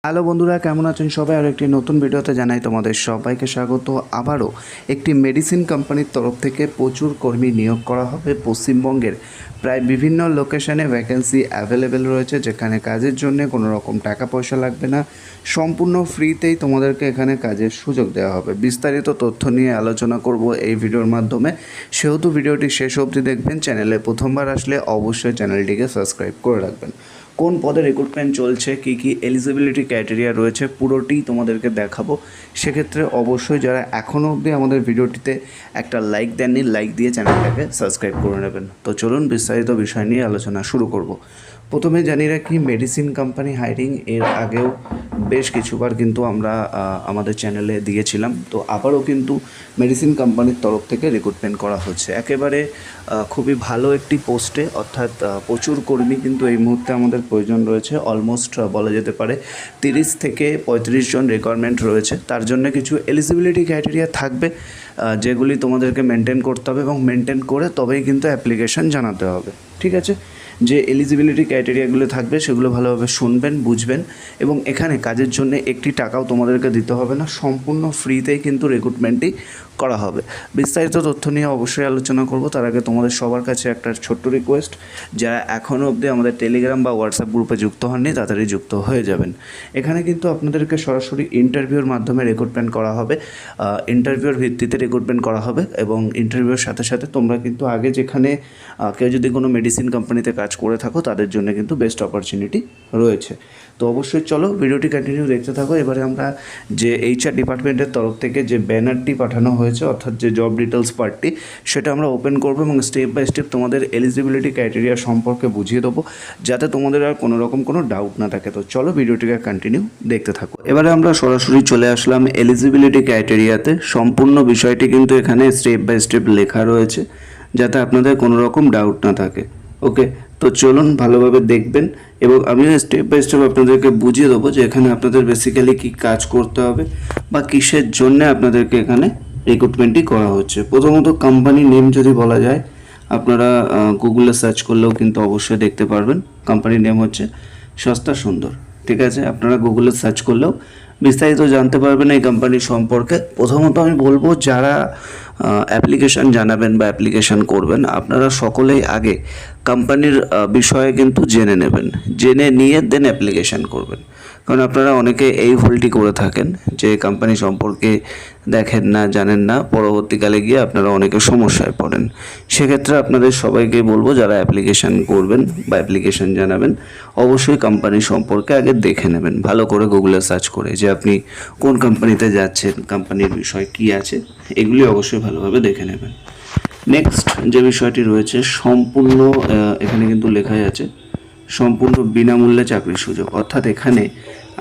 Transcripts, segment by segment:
Hello বন্ধুরা, কেমন আছেন সবাই? আর একটি নতুন ভিডিওতে জানাই তোমাদের সবাইকে স্বাগত। আবারও একটি মেডিসিন কোম্পানির তরফ থেকে প্রচুর কর্মী নিয়োগ করা হবে। পশ্চিমবঙ্গের প্রায় বিভিন্ন লোকেশনে ভ্যাকেন্সি অ্যাভেলেবেল রয়েছে, যেখানে কাজের জন্য কোনো রকম টাকা পয়সা লাগবে না, সম্পূর্ণ ফ্রিতেই তোমাদেরকে এখানে কাজের সুযোগ দেওয়া হবে। বিস্তারিত তথ্য নিয়ে আলোচনা করব এই ভিডিওর মাধ্যমে, সেহেতু ভিডিওটি শেষ অবধি দেখবেন। চ্যানেলে প্রথমবার আসলে অবশ্যই চ্যানেলটিকে সাবস্ক্রাইব করে রাখবেন। কোন পদে রিক্রুটমেন্ট চলছে, কী কী এলিজিবিলিটি ক্রাইটেরিয়া রয়েছে, পুরোটি তোমাদেরকে দেখাবো। সেক্ষেত্রে অবশ্যই যারা এখনও অবধি আমাদের ভিডিওটিতে একটা লাইক দেননি, লাইক দিয়ে চ্যানেলটাকে সাবস্ক্রাইব করে নেবেন। তো চলুন বিস্তারিত বিষয় নিয়ে আলোচনা শুরু করব। প্রথমে জানি রাখি, মেডিসিন কোম্পানি হায়ারিং এর আগেও বেশ কিছুবার কিন্তু আমরা আমাদের চ্যানেলে দিয়েছিলাম। তো আবারও কিন্তু মেডিসিন কোম্পানির তরফ থেকে রিক্রুটমেন্ট করা হচ্ছে একেবারে খুবই ভালো একটি পোস্টে, অর্থাৎ প্রচুর কর্মী কিন্তু এই মুহূর্তে আমাদের প্রয়োজন রয়েছে। অলমোস্ট বলা যেতে পারে 30 থেকে 35 জন রিকোয়ারমেন্ট রয়েছে। তার জন্য কিছু এলিজিবিলিটি ক্রাইটেরিয়া থাকবে, যেগুলি তোমাদেরকে মেনটেন করতে হবে, এবং মেনটেন করে তবেই কিন্তু অ্যাপ্লিকেশান জানাতে হবে। ঠিক আছে, যে এলিজিবিলিটি ক্রাইটেরিয়াগুলো থাকবে সেগুলো ভালোভাবে শুনবেন, বুঝবেন। এবং এখানে কাজের জন্য একটি টাকাও তোমাদেরকে দিতে হবে না, সম্পূর্ণ ফ্রিতেই কিন্তু রিক্রুটমেন্টটি করা হবে। বিস্তারিত তথ্য নিয়ে অবশ্যই আলোচনা করব। তার আগে তোমাদের সবার কাছে একটা ছোট্ট রিকোয়েস্ট, যারা এখনও অবধি আমাদের টেলিগ্রাম বা হোয়াটসঅ্যাপ গ্রুপে যুক্ত হননি, তাড়াতাড়ি যুক্ত হয়ে যাবেন। এখানে কিন্তু আপনাদেরকে সরাসরি ইন্টারভিউর মাধ্যমে রিক্রুটমেন্ট করা হবে, ইন্টারভিউর ভিত্তিতে রিক্রুটমেন্ট করা হবে। এবং ইন্টারভিউর সাথে সাথে তোমরা কিন্তু আগে যেখানে কেউ যদি কোনো মেডিসিন কোম্পানিতে কাজ করে থাকো, তাদের জন্য কিন্তু বেস্ট অপরচুনিটি রয়েছে। তো অবশ্যই চলো ভিডিওটি কন্টিনিউ দেখতে থাকো। এবারে আমরা যে HR ডিপার্টমেন্টের তরফ থেকে যে ব্যানারটি পাঠানো হয়েছে, অর্থাৎ যে জব ডিটেলস পার্টটি, সেটা আমরা ওপেন করবো এবং স্টেপ বাই স্টেপ তোমাদের এলিজিবিলিটি ক্রাইটেরিয়া সম্পর্কে বুঝিয়ে দেবো, যাতে তোমাদের আর কোনো রকম কোনো ডাউট না থাকে। তো চলো ভিডিওটিকে কন্টিনিউ দেখতে থাকো। এবারে আমরা সরাসরি চলে আসলাম এলিজিবিলিটি ক্রাইটেরিয়াতে। সম্পূর্ণ বিষয়টি কিন্তু এখানে স্টেপ বাই স্টেপ লেখা রয়েছে, যাতে আপনাদের কোনো রকম ডাউট না থাকে। ওকে, তো চলুন ভালোভাবে দেখবেন, এবং আমিও স্টেপ বাই স্টেপ আপনাদেরকে বুঝিয়ে দেবো যে এখানে আপনাদের বেসিক্যালি কী কাজ করতে হবে বা কিসের জন্যে আপনাদেরকে এখানে রিক্রুটমেন্টটি করা হচ্ছে। প্রথমত কোম্পানি নেম যদি বলা যায়, আপনারা গুগলে সার্চ করলেও কিন্তু অবশ্যই দেখতে পারবেন। কোম্পানির নেম হচ্ছে সস্তা সুন্দর। ঠিক আছে, আপনারা গুগলে সার্চ করলেও বিস্তারিত জানতে পারবেন এই কোম্পানি সম্পর্কে। প্রথমত আমি বলবো, যারা অ্যাপ্লিকেশান জানাবেন বা অ্যাপ্লিকেশান করবেন, আপনারা সকলেই আগে কোম্পানির বিষয়ে কিন্তু জেনে নেবেন, জেনে নিয়ে দেন অ্যাপ্লিকেশান করবেন। কারণ আপনারা অনেকে এই ভুলটি করে থাকেন যে কোম্পানি সম্পর্কে দেখেন না, জানেন না, পরবর্তীকালে গিয়ে আপনারা অনেকে সমস্যায় পড়েন। সেক্ষেত্রে আপনাদের সবাইকে বলবো, যারা অ্যাপ্লিকেশান করবেন বা অ্যাপ্লিকেশান জানাবেন, অবশ্যই কোম্পানি সম্পর্কে আগে দেখে নেবেন ভালো করে গুগলে সার্চ করে, যে আপনি কোন কোম্পানিতে যাচ্ছেন, কোম্পানির বিষয় কী আছে, এগুলি অবশ্যই ভালোভাবে দেখে নেবেন। নেক্সট যে বিষয়টি রয়েছে, সম্পূর্ণ এখানে কিন্তু লেখাই আছে সম্পূর্ণ বিনামূল্যে চাকরির সুযোগ। অর্থাৎ এখানে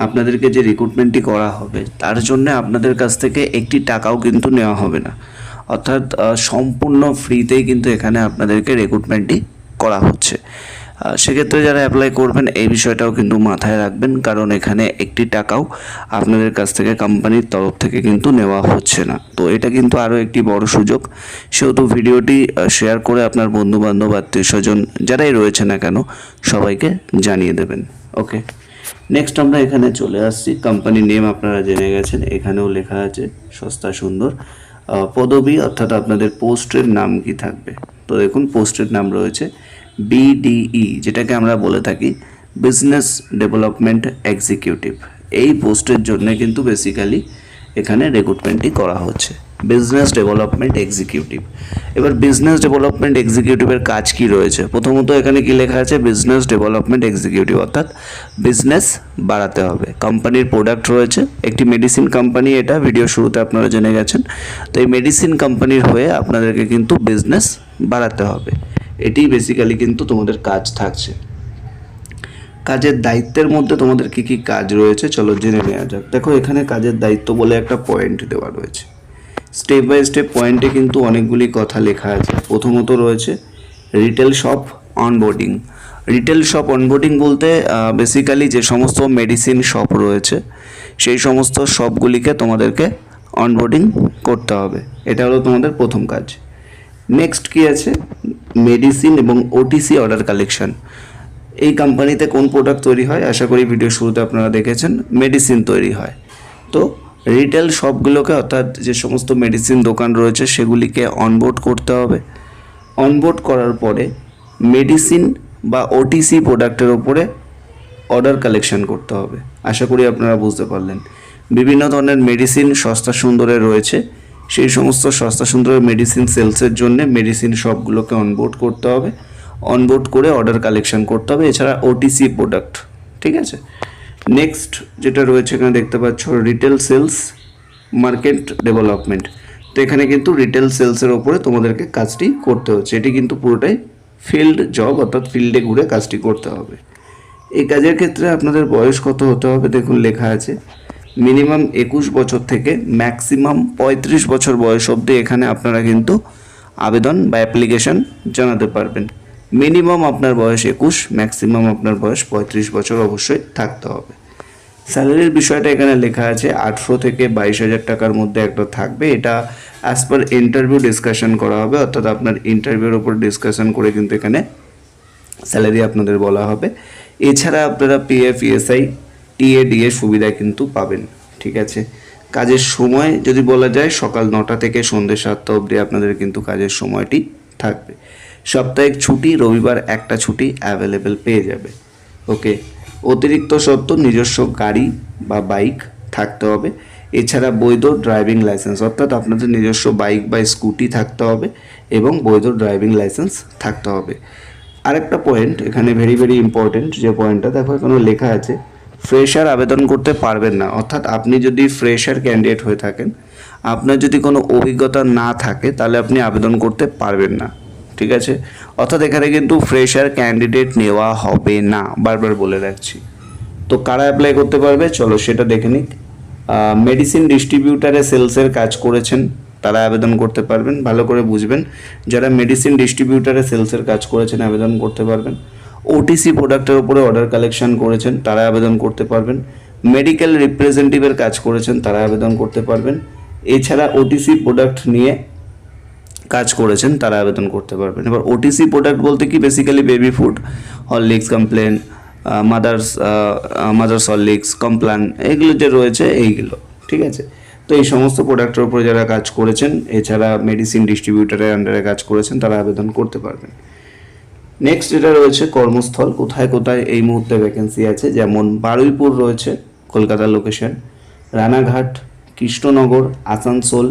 আপনাদেরকে যে রিক্রুটমেন্টটি করা হবে, তার জন্য আপনাদের কাছ থেকে একটি টাকাও কিন্তু নেওয়া হবে না, অর্থাৎ সম্পূর্ণ ফ্রিতেই কিন্তু এখানে আপনাদেরকে রিক্রুটমেন্টটি করা হচ্ছে। সেক্ষেত্রে যারা অ্যাপ্লাই করবেন, এই বিষয়টাও কিন্তু মাথায় রাখবেন, কারণ এখানে একটি টাকাও আপনাদের কাছ থেকে কোম্পানির তরফ থেকে কিন্তু নেওয়া হচ্ছে না। তো এটা কিন্তু আরও একটি বড় সুযোগ। সেহেতু ভিডিওটি শেয়ার করে আপনার বন্ধুবান্ধব, আত্মীয় স্বজন যারাই রয়েছে না কেন, সবাইকে জানিয়ে দেবেন। ওকে, নেক্সট আমরা এখানে চলে আসছি। কোম্পানির নেম আপনারা জেনে গেছেন, এখানেও লেখা আছে সস্তা সুন্দর। পদবি অর্থাৎ আপনাদের পোস্টের নাম কি থাকবে, তো দেখুন পোস্টের নাম রয়েছে BDE, যেটাকে আমরা বলে থাকি বিজনেস ডেভেলপমেন্ট এক্সিকিউটিভ। এই পোস্টের জন্য কিন্তু বেসিক্যালি এখানে রিক্রুটমেন্টই করা হচ্ছে, বিজনেস ডেভেলপমেন্ট এক্সিকিউটিভ। এবার বিজনেস ডেভেলপমেন্ট এক্সিকিউটিভের কাজ কি রয়েছে? প্রথমত এখানে কি লেখা আছে, বিজনেস ডেভেলপমেন্ট এক্সিকিউটিভ, অর্থাৎ বিজনেস বাড়াতে হবে। কোম্পানির প্রোডাক্ট রয়েছে, একটি মেডিসিন কোম্পানি, এটা ভিডিও শুরুতে আপনারা জেনে গেছেন। তো এই মেডিসিন কোম্পানির হয়ে আপনাদেরকে কিন্তু বিজনেস বাড়াতে হবে, এটি বেসিক্যালি কিন্তু তোমাদের কাজ থাকছে। কাজের দায়িত্বের মধ্যে তোমাদের কি কি কাজ রয়েছে চলো জেনে নেওয়া যাক। দেখো, এখানে কাজের দায়িত্ব বলে একটা পয়েন্ট দেওয়া রয়েছে। স্টেপ বাই স্টেপ পয়েন্টে কিন্তু অনেকগুলি কথা লেখা আছে। প্রথমত রয়েছে retail shop onboarding. Retail shop onboarding বলতে বেসিক্যালি যে সমস্ত মেডিসিন শপ রয়েছে, সেই সমস্ত শপগুলিকে তোমাদেরকে অনবোর্ডিং করতে হবে। এটা হলো তোমাদের প্রথম কাজ। নেক্সট কি আছে, মেডিসিন এবং OTC অর্ডার কালেকশন। এই কোম্পানিতে কোন প্রোডাক্ট তৈরি হয় আশা করি ভিডিও শুরুতে আপনারা দেখেছেন, মেডিসিন তৈরি হয়। তো রিটেল শপগুলোকে অর্থাৎ যে সমস্ত মেডিসিন দোকান রয়েছে সেগুলিকে অনবোর্ড করতে হবে। অনবোর্ড করার পরে মেডিসিন বা ওটিসি প্রোডাক্টের ওপরে অর্ডার কালেকশন করতে হবে। আশা করি আপনারা বুঝতে পারলেন। বিভিন্ন ধরনের মেডিসিন সস্তা সুন্দরে রয়েছে, সেই সমস্ত সস্তা সুন্দরের মেডিসিন সেলসের জন্য মেডিসিন শপগুলোকে অনবোর্ড করতে হবে। অনবোর্ড করে অর্ডার কালেকশন করতে হবে, এছাড়া ওটিসি প্রোডাক্ট, ঠিক আছে। নেক্সট যেটা রয়েছে এখানে দেখতে পাচ্ছ রিটেল সেলস মার্কেট ডেভেলপমেন্ট। তো এখানে কিন্তু রিটেল সেলসের ওপরে তোমাদেরকে কাজটি করতে হচ্ছে। এটি কিন্তু পুরোটাই ফিল্ড জব, অর্থাৎ ফিল্ডে ঘুরে কাজটি করতে হবে। এই কাজের ক্ষেত্রে আপনাদের বয়স কত হতে হবে দেখুন লেখা আছে, মিনিমাম 21 বছর থেকে ম্যাক্সিমাম 35 বছর বয়স অবধি এখানে আপনারা কিন্তু আবেদন বা অ্যাপ্লিকেশন জানাতে পারবেন। মিনিমাম আপনার বয়স 21, ম্যাক্সিমাম আপনার বয়স 35 বছর অবশ্যই থাকতে হবে। স্যালারির বিষয়টা এখানে লেখা আছে 18 থেকে 22,000 টাকার মধ্যে একটা থাকবে। এটা অ্যাজ পার ইন্টারভিউ ডিসকাশন করা হবে, অর্থাৎ আপনার ইন্টারভিউর ওপর ডিসকাশন করে কিন্তু এখানে স্যালারি আপনাদের বলা হবে। এছাড়া আপনারা পিএফ, ইএসআই, টিএডিএ সুবিধা কিন্তু পাবেন, ঠিক আছে। কাজের সময় যদি বলা যায় সকাল 9টা থেকে সন্ধ্যে 7টা অবধি আপনাদের কিন্তু কাজের সময়টি থাকবে। সাপ্তাহিক ছুটি রবিবার একটা ছুটি অ্যাভেলেবেল পেয়ে যাবে। ওকে, অতিরিক্ত সত্ত্বেও নিজস্ব গাড়ি বা বাইক থাকতে হবে। এছাড়া বৈধ ড্রাইভিং লাইসেন্স, অর্থাৎ আপনাদের নিজস্ব বাইক বা স্কুটি থাকতে হবে এবং বৈধ ড্রাইভিং লাইসেন্স থাকতে হবে। আরেকটা পয়েন্ট এখানে ভেরি ভেরি ইম্পর্টেন্ট, যে পয়েন্টটা দেখো এখানে লেখা আছে ফ্রেশার আবেদন করতে পারবেন না। অর্থাৎ আপনি যদি ফ্রেশার ক্যান্ডিডেট হয়ে থাকেন, আপনার যদি কোনো অভিজ্ঞতা না থাকে তাহলে আপনি আবেদন করতে পারবেন না, ঠিক আছে। অর্থাৎ এখানে কিন্তু ফ্রেশার ক্যান্ডিডেট নেওয়া হবে না, বারবার বলে রাখছি। তো কারা অ্যাপ্লাই করতে পারবে চলো সেটা দেখে নিক। মেডিসিন ডিস্ট্রিবিউটারে সেলসের কাজ করেছেন তারা আবেদন করতে পারবেন। ভালো করে বুঝবেন, যারা মেডিসিন ডিস্ট্রিবিউটারে সেলসের কাজ করেছেন আবেদন করতে পারবেন। ওটিসি প্রোডাক্টের উপরে অর্ডার কালেকশন করেছেন তারা আবেদন করতে পারবেন। মেডিকেল রিপ্রেজেন্টেটিভের কাজ করেছেন তারা আবেদন করতে পারবেন। এছাড়া ওটিসি প্রোডাক্ট নিয়ে কাজ করেছেন তারা আবেদন করতে পারবেন। এবার ওটিসি প্রোডাক্ট বলতে কি, basically baby food, Horlicks, complain, mother's Horlicks, Complan, এগুলো যে রয়েছে এইগুলো, ঠিক আছে। তো এই সমস্ত প্রোডাক্টের উপরে যারা কাজ করেছেন, এছাড়া মেডিসিন ডিস্ট্রিবিউটারের আন্ডারে কাজ করেছেন তারা আবেদন করতে পারবেন। নেক্সট যেটা রয়েছে কর্মস্থল, কোথায় কোথায় এই মুহূর্তে ভ্যাকেন্সি আছে, যেমন বারুইপুর রয়েছে কলকাতার লোকেশন, রানাঘাট, কৃষ্ণনগর, আসানসোল,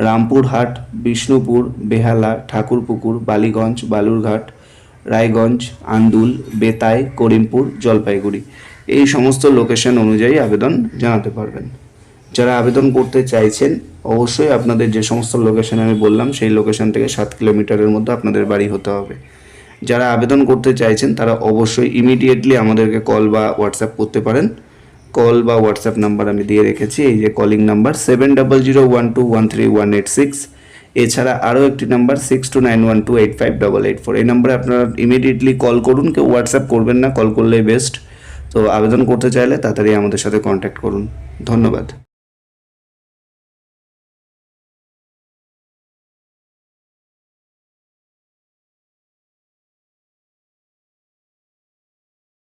রামপুরহাট, বিষ্ণুপুর, বেহালা, ঠাকুরপুকুর, বালিগঞ্জ, বালুরঘাট, রায়গঞ্জ, আন্দুল, বেতাই, করিমপুর, জলপাইগুড়ি, এই সমস্ত লোকেশন অনুযায়ী আবেদন জানাতে পারবেন। যারা আবেদন করতে চাইছেন অবশ্যই আপনাদের যে সমস্ত লোকেশন আমি বললাম সেই লোকেশন থেকে 7 কিলোমিটারের মধ্যে আপনাদের বাড়ি হতে হবে। যারা আবেদন করতে চাইছেন তারা অবশ্যই ইমিডিয়েটলি আমাদেরকে কল বা হোয়াটসঅ্যাপ করতে পারেন। কল বা হোয়াটসঅ্যাপ নাম্বার আমি দিয়ে রেখেছি, এই যে কলিং নাম্বার 7001213186। এছাড়া আরও একটি নাম্বার 6291285884। এই নাম্বারে আপনারা ইমিডিয়েটলি কল করুন, কেউ হোয়াটসঅ্যাপ করবেন না, কল করলেই বেস্ট। তো আবেদন করতে চাইলে তাড়াতাড়ি আমাদের সাথে কন্ট্যাক্ট করুন। ধন্যবাদ।